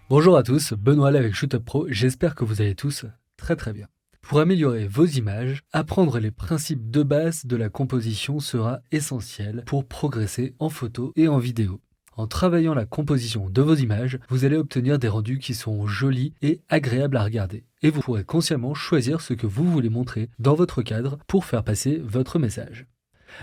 Bonjour à tous, Benoît là avec ShootUp Pro, j'espère que vous allez tous très bien. Pour améliorer vos images, apprendre les principes de base de la composition sera essentiel pour progresser en photo et en vidéo. En travaillant la composition de vos images, vous allez obtenir des rendus qui seront jolis et agréables à regarder. Et vous pourrez consciemment choisir ce que vous voulez montrer dans votre cadre pour faire passer votre message.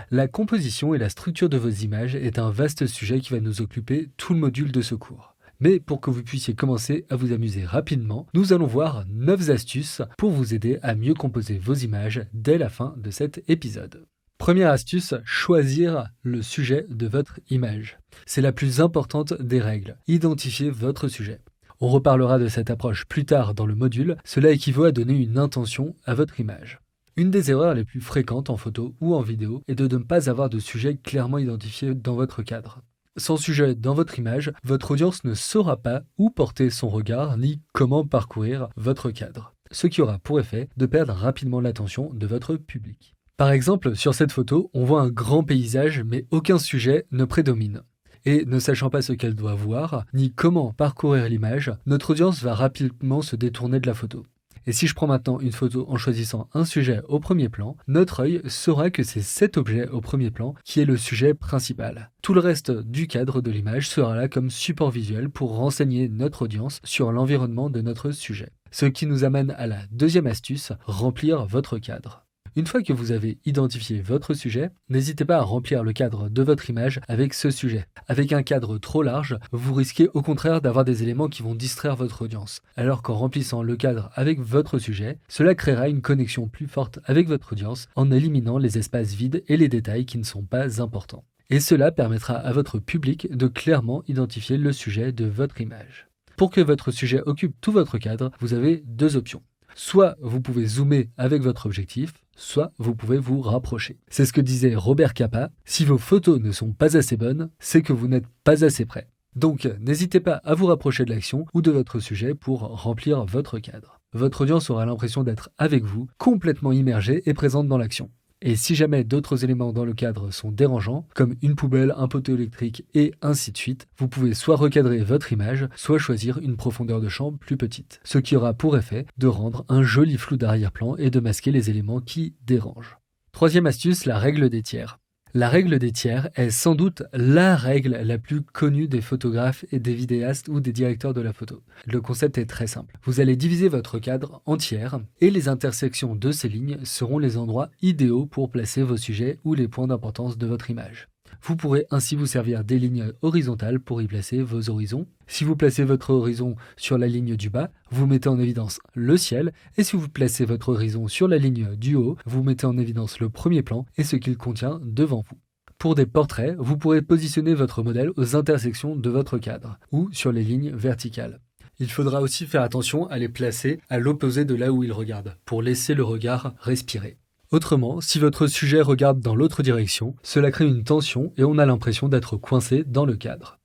La composition et la structure de vos images est un vaste sujet qui va nous occuper tout le module de ce cours. Mais pour que vous puissiez commencer à vous amuser rapidement, nous allons voir 9 astuces pour vous aider à mieux composer vos images dès la fin de cet épisode. Première astuce, choisir le sujet de votre image. C'est la plus importante des règles. Identifiez votre sujet. On reparlera de cette approche plus tard dans le module. Cela équivaut à donner une intention à votre image. Une des erreurs les plus fréquentes en photo ou en vidéo est de ne pas avoir de sujet clairement identifié dans votre cadre. Sans sujet dans votre image, votre audience ne saura pas où porter son regard ni comment parcourir votre cadre, ce qui aura pour effet de perdre rapidement l'attention de votre public. Par exemple, sur cette photo, on voit un grand paysage mais aucun sujet ne prédomine. Et ne sachant pas ce qu'elle doit voir, ni comment parcourir l'image, notre audience va rapidement se détourner de la photo. Et si je prends maintenant une photo en choisissant un sujet au premier plan, notre œil saura que c'est cet objet au premier plan qui est le sujet principal. Tout le reste du cadre de l'image sera là comme support visuel pour renseigner notre audience sur l'environnement de notre sujet. Ce qui nous amène à la deuxième astuce, remplir votre cadre. Une fois que vous avez identifié votre sujet, n'hésitez pas à remplir le cadre de votre image avec ce sujet. Avec un cadre trop large, vous risquez au contraire d'avoir des éléments qui vont distraire votre audience. Alors qu'en remplissant le cadre avec votre sujet, cela créera une connexion plus forte avec votre audience en éliminant les espaces vides et les détails qui ne sont pas importants. Et cela permettra à votre public de clairement identifier le sujet de votre image. Pour que votre sujet occupe tout votre cadre, vous avez deux options. Soit vous pouvez zoomer avec votre objectif, soit vous pouvez vous rapprocher. C'est ce que disait Robert Capa, si vos photos ne sont pas assez bonnes, c'est que vous n'êtes pas assez prêt. Donc n'hésitez pas à vous rapprocher de l'action ou de votre sujet pour remplir votre cadre. Votre audience aura l'impression d'être avec vous, complètement immergée et présente dans l'action. Et si jamais d'autres éléments dans le cadre sont dérangeants, comme une poubelle, un poteau électrique et ainsi de suite, vous pouvez soit recadrer votre image, soit choisir une profondeur de champ plus petite, ce qui aura pour effet de rendre un joli flou d'arrière-plan et de masquer les éléments qui dérangent. Troisième astuce, la règle des tiers. La règle des tiers est sans doute la règle la plus connue des photographes et des vidéastes ou des directeurs de la photo. Le concept est très simple. Vous allez diviser votre cadre en tiers et les intersections de ces lignes seront les endroits idéaux pour placer vos sujets ou les points d'importance de votre image. Vous pourrez ainsi vous servir des lignes horizontales pour y placer vos horizons. Si vous placez votre horizon sur la ligne du bas, vous mettez en évidence le ciel, et si vous placez votre horizon sur la ligne du haut, vous mettez en évidence le premier plan et ce qu'il contient devant vous. Pour des portraits, vous pourrez positionner votre modèle aux intersections de votre cadre, ou sur les lignes verticales. Il faudra aussi faire attention à les placer à l'opposé de là où il regarde, pour laisser le regard respirer. Autrement, si votre sujet regarde dans l'autre direction, cela crée une tension et on a l'impression d'être coincé dans le cadre.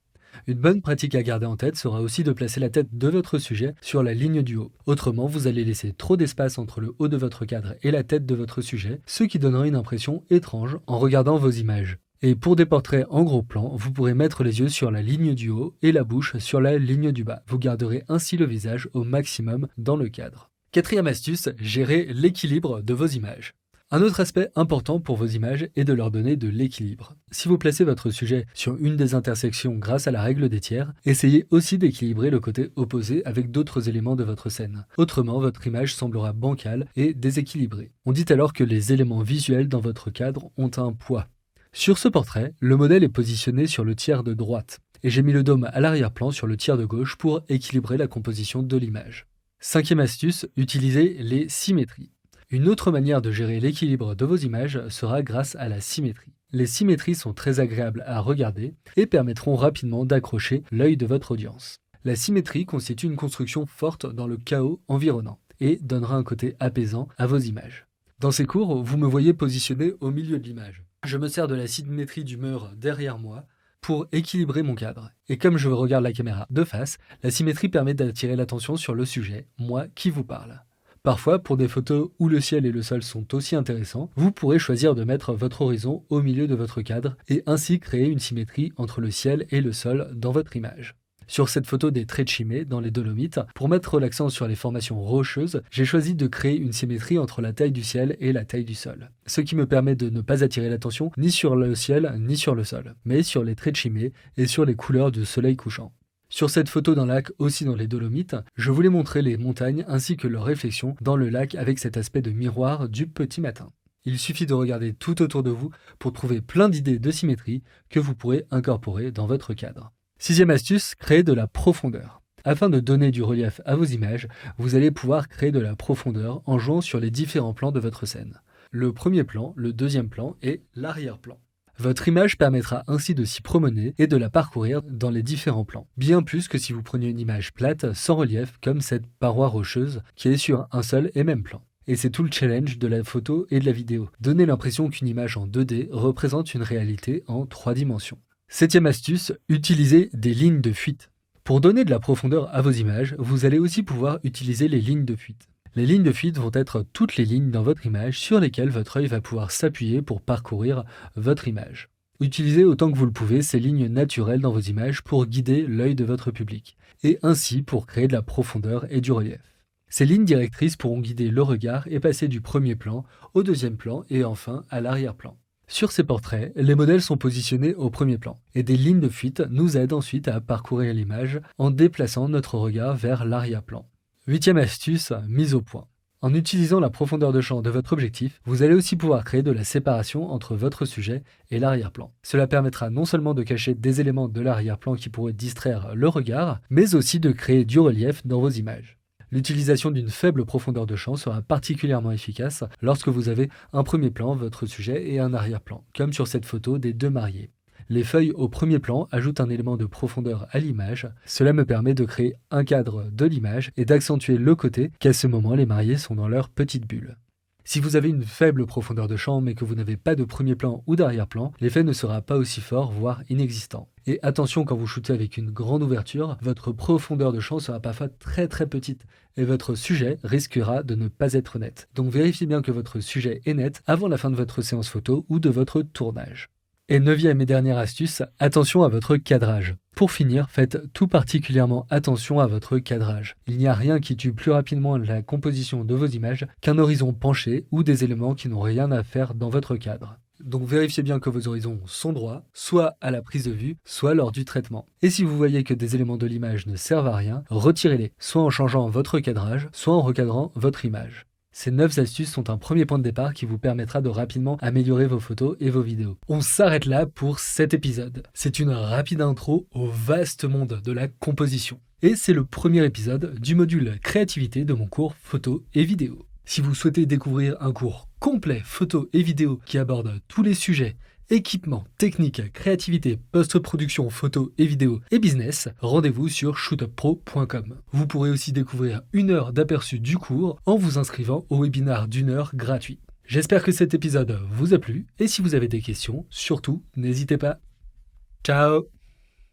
Une bonne pratique à garder en tête sera aussi de placer la tête de votre sujet sur la ligne du haut. Autrement, vous allez laisser trop d'espace entre le haut de votre cadre et la tête de votre sujet, ce qui donnera une impression étrange en regardant vos images. Et pour des portraits en gros plan, vous pourrez mettre les yeux sur la ligne du haut et la bouche sur la ligne du bas. Vous garderez ainsi le visage au maximum dans le cadre. Quatrième astuce, gérer l'équilibre de vos images. Un autre aspect important pour vos images est de leur donner de l'équilibre. Si vous placez votre sujet sur une des intersections grâce à la règle des tiers, essayez aussi d'équilibrer le côté opposé avec d'autres éléments de votre scène. Autrement, votre image semblera bancale et déséquilibrée. On dit alors que les éléments visuels dans votre cadre ont un poids. Sur ce portrait, le modèle est positionné sur le tiers de droite, et j'ai mis le dôme à l'arrière-plan sur le tiers de gauche pour équilibrer la composition de l'image. Cinquième astuce, utilisez les symétries. Une autre manière de gérer l'équilibre de vos images sera grâce à la symétrie. Les symétries sont très agréables à regarder et permettront rapidement d'accrocher l'œil de votre audience. La symétrie constitue une construction forte dans le chaos environnant et donnera un côté apaisant à vos images. Dans ces cours, vous me voyez positionné au milieu de l'image. Je me sers de la symétrie du mur derrière moi pour équilibrer mon cadre. Et comme je regarde la caméra de face, la symétrie permet d'attirer l'attention sur le sujet, moi qui vous parle. Parfois, pour des photos où le ciel et le sol sont aussi intéressants, vous pourrez choisir de mettre votre horizon au milieu de votre cadre et ainsi créer une symétrie entre le ciel et le sol dans votre image. Sur cette photo des Trecime dans les Dolomites, pour mettre l'accent sur les formations rocheuses, j'ai choisi de créer une symétrie entre la taille du ciel et la taille du sol. Ce qui me permet de ne pas attirer l'attention ni sur le ciel ni sur le sol, mais sur les Trecime et sur les couleurs du soleil couchant. Sur cette photo d'un lac, aussi dans les Dolomites, je voulais montrer les montagnes ainsi que leur réflexion dans le lac avec cet aspect de miroir du petit matin. Il suffit de regarder tout autour de vous pour trouver plein d'idées de symétrie que vous pourrez incorporer dans votre cadre. Sixième astuce, créer de la profondeur. Afin de donner du relief à vos images, vous allez pouvoir créer de la profondeur en jouant sur les différents plans de votre scène. Le premier plan, le deuxième plan et l'arrière-plan. Votre image permettra ainsi de s'y promener et de la parcourir dans les différents plans, bien plus que si vous preniez une image plate, sans relief, comme cette paroi rocheuse qui est sur un seul et même plan. Et c'est tout le challenge de la photo et de la vidéo, donner l'impression qu'une image en 2D représente une réalité en 3 dimensions. Septième astuce, utilisez des lignes de fuite. Pour donner de la profondeur à vos images, vous allez aussi pouvoir utiliser les lignes de fuite. Les lignes de fuite vont être toutes les lignes dans votre image sur lesquelles votre œil va pouvoir s'appuyer pour parcourir votre image. Utilisez autant que vous le pouvez ces lignes naturelles dans vos images pour guider l'œil de votre public, et ainsi pour créer de la profondeur et du relief. Ces lignes directrices pourront guider le regard et passer du premier plan au deuxième plan et enfin à l'arrière-plan. Sur ces portraits, les modèles sont positionnés au premier plan, et des lignes de fuite nous aident ensuite à parcourir l'image en déplaçant notre regard vers l'arrière-plan. Huitième astuce, mise au point. En utilisant la profondeur de champ de votre objectif, vous allez aussi pouvoir créer de la séparation entre votre sujet et l'arrière-plan. Cela permettra non seulement de cacher des éléments de l'arrière-plan qui pourraient distraire le regard, mais aussi de créer du relief dans vos images. L'utilisation d'une faible profondeur de champ sera particulièrement efficace lorsque vous avez un premier plan, votre sujet, et un arrière-plan, comme sur cette photo des deux mariés. Les feuilles au premier plan ajoutent un élément de profondeur à l'image. Cela me permet de créer un cadre de l'image et d'accentuer le côté qu'à ce moment les mariés sont dans leur petite bulle. Si vous avez une faible profondeur de champ mais que vous n'avez pas de premier plan ou d'arrière-plan, l'effet ne sera pas aussi fort, voire inexistant. Et attention, quand vous shootez avec une grande ouverture, votre profondeur de champ sera parfois très petite et votre sujet risquera de ne pas être net. Donc vérifiez bien que votre sujet est net avant la fin de votre séance photo ou de votre tournage. Et neuvième et dernière astuce, attention à votre cadrage. Pour finir, faites tout particulièrement attention à votre cadrage. Il n'y a rien qui tue plus rapidement la composition de vos images qu'un horizon penché ou des éléments qui n'ont rien à faire dans votre cadre. Donc vérifiez bien que vos horizons sont droits, soit à la prise de vue, soit lors du traitement. Et si vous voyez que des éléments de l'image ne servent à rien, retirez-les, soit en changeant votre cadrage, soit en recadrant votre image. Ces 9 astuces sont un premier point de départ qui vous permettra de rapidement améliorer vos photos et vos vidéos. On s'arrête là pour cet épisode. C'est une rapide intro au vaste monde de la composition. Et c'est le premier épisode du module créativité de mon cours photo et vidéo. Si vous souhaitez découvrir un cours complet photo et vidéo qui aborde tous les sujets, équipement, technique, créativité, post-production, photo et vidéo et business, rendez-vous sur shootuppro.com. Vous pourrez aussi découvrir 1 heure d'aperçu du cours en vous inscrivant au webinaire d'1 heure gratuit. J'espère que cet épisode vous a plu et si vous avez des questions, surtout n'hésitez pas. Ciao!